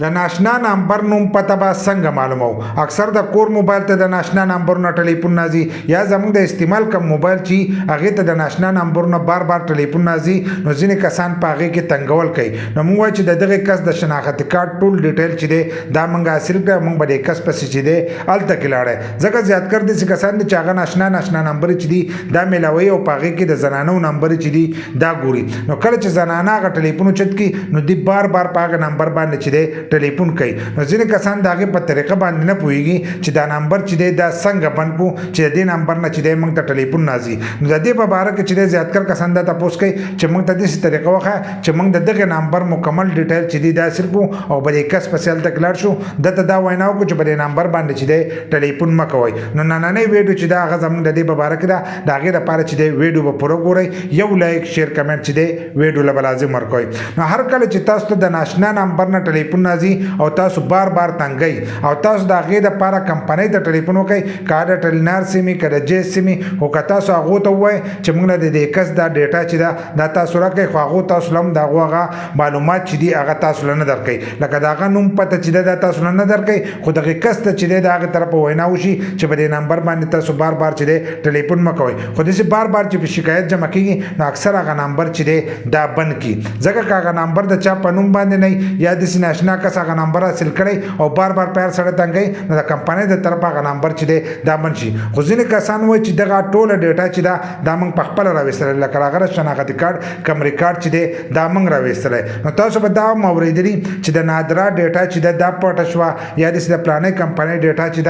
د ناشنا نمبر نوم پته به څنګه معلومو اکثر د کور موبایل ته د ناشنا نمبرونه ټلیفون نازي یا زموږ د استعمال کوم موبایل چې هغه ته د ناشنا نمبرونه بار بار ټلیفون نازي نو ځینې کسان په هغه کې تنګول کوي نو موږ وایو چې دغه کس د شناخت کارت ټول ډیټیل چې دی دا موږ حاصل کړو موږ به د کس پسې چې دی الته کې لاړی ځکه زیات کړ دي چې کسان چې هغه ناشنا نمبر چې دی دا ملاوي او په هغه کې د زنانو نمبر چې دی دا ګوري نو کله چې زنانه هغه ټلیفون چت کی نو دی بار بار په هغه نمبر باندې چې دی ټلیفون کوي نو ځینې کسان داغه په طریقه باندې نه پوهیږي چې دا نمبر چې دی دا څنګه بند کو چې دې نمبر نه چې دی موږ ته ټلیفون نازي نو د دې په اړه کې چې زیات کر کسان دا تاسو کوي چې موږ ته دې طریقه وخه چې موږ دغه نمبر مکمل ډیټیل چې دی دا صرف او بلې کس په سیل تک لاړ شو دته دا ویناو کو چې بلې نمبر باندې چې دی ټلیفون مکوي نو نن نه ویډیو چې دا هغه زموږ د دې په اړه کې دا داغه لپاره چې دی ویډیو په پوره ګورئ یو لایک شیر کمنټ چې دی ویډیو له لازم ورکوي نو هر کله چې تاسو ته د ناشنا نمبر نه ټلیفون نازي او تاسو بار بار تنګي او تاسو د هغې دپاره کمپنۍ ته ټلیفون وکړئ که د ټلینار سیمې که د جې سیمې خو که تاسو هغو ته ووایئ چې موږ له د دې کس دا ډیټا چې ده دا تاسو راکړئ خو هغو تاسو له هم د هغو هغه معلومات چې دي هغه تاسو له نه درکوي لکه د هغه نوم پته چې ده دا تاسو له نه درکوي خو دغې کس ته چې دی د هغې طرفه وینا وشي چې په دې نمبر باندې تاسو بار بار چې دی ټلیفون مه کوئ خو داسې بار بار چې په شکایت جمع کېږي نو اکثر هغه نمبر چې دی دا بند کړي ځکه که هغه نمبر د چا په نوم باندې نه یا داسې ناشنا کس هغه نمبر حاصل کړی او بار بار پیر سره تنګي نو د کمپنۍ د طرفه هغه نمبر چې دی دا بند شي خو ځینې کسان وایي چې دغه ټوله ډیټا چې دا موږ په خپله راویستلی لکه هغه شناختي کارت کم ریکارډ چې دی دا موږ راویستلی نو تاسو به دا هم اورېدلي چې د نادره ډیټا چې ده دا پټه شوه یا داسې د پلانۍ کمپنۍ ډیټا چې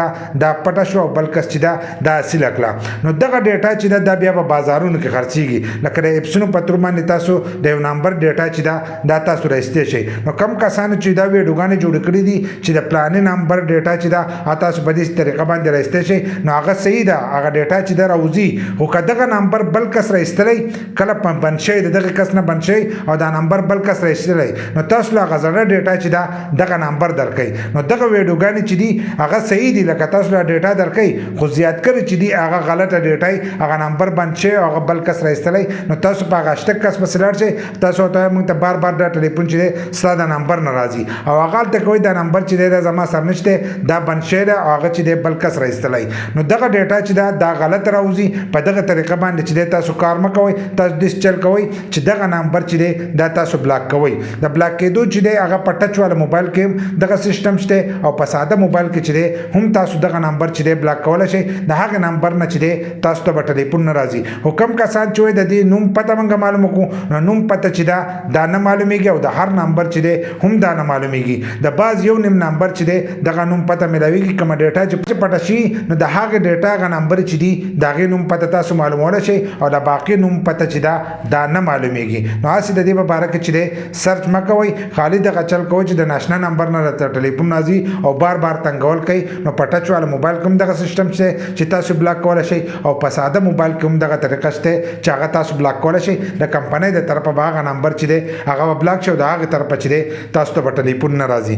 دا پټه شوه او بل کس چې دا حاصله کړه نو دغه ډیټا چې ده دا بیا په بازارونو کې خرڅېږي لکه د اپسونو په تور باندې تاسو د یو نمبر ډیټا چې دا تاسو رایستی شئ نو کم کسانو چې دا ویډیوګانې جوړې کړي دي چې د پلانې نمبر ډیټا چې ده تاسو په دې طریقه باندې رایستی شئ نو هغه صحیح ده هغه ډیټا چې ده راوځي خو که دغه نمبر بل کس رایستلی کله بند شوی د دغه کس نه بند شوی او دا نمبر بل کس رایستلی نو تاسو له هغه زړه ډیټا چې ده دغه نمبر درکوي نو دغه ویډیوګانې چې دي هغه صحیح دي لکه تاسو له ډیټا درکوي خو زیات کړي چې دي هغه غلطه ډیټا هغه نمبر بند شوی او هغه بل کس رایستلی نو تاسو په هغه اشتک کس پسې لاړ شئ تاسو ته موږ ته بار بار دا ټلیفون چې دی ستا د نمبر نه راځي او هغه هلته کوئ دا نمبر چې دی دا زما سر نشته دا بند شوی دی او هغه چې دی بل کس رایستلی نو دغه ډیټا چې ده دا غلط راوځي په دغه طریقه باندې چې دی تاسو کار مه کوئ تاسو داسې چل کوئ چې دغه نمبر چې دی دا تاسو بلاک کوئ د بلاک کېدو چې دی هغه په ټچ والا موبایل کې هم دغه سیسټم شته او په ساده موبایل کې چې دی هم تاسو دغه نمبر چې دی بلاک کولی شئ د هغه نمبر نه چې دی تاسو ته به ټلیفون نه راځي خو کوم کسان چې وایي د دې نوم پته موږ معلومه کړو نو نوم پته چې دا نه معلومیږي او د هر نمبر چې دی هم دا نه معلومیږي د بعض یو نیم نمبر چې دی دغه نوم پته ملاویږي کومه ډیټا چې پټه شي نو د هغه ډیټا هغه نمبر چې دی د هغې نوم پته تاسو معلومولی شئ او د باقي نوم پته چې دا نه معلومیږي نو هسې د دې په باره کې چې دی سرچ مه کوئ خالي دغه چل کوئ چې د ناشنا نمبر نه راته ټلیفون نازي او بار بار تنګول کوي نو په ټچ والا موبایل کې هم دغه سیسټم شته چې تاسو بلاک کولی شئ او په ساده موبایل کې هم دغه طریقه شته چې هغه تاسو بلاک کولی شئ د کمپنۍ د طرفه به هغه نمبر چې دی هغه به بلاک شي او د هغې طرفه چې دی تاسو ته به ټلیفون نه راځي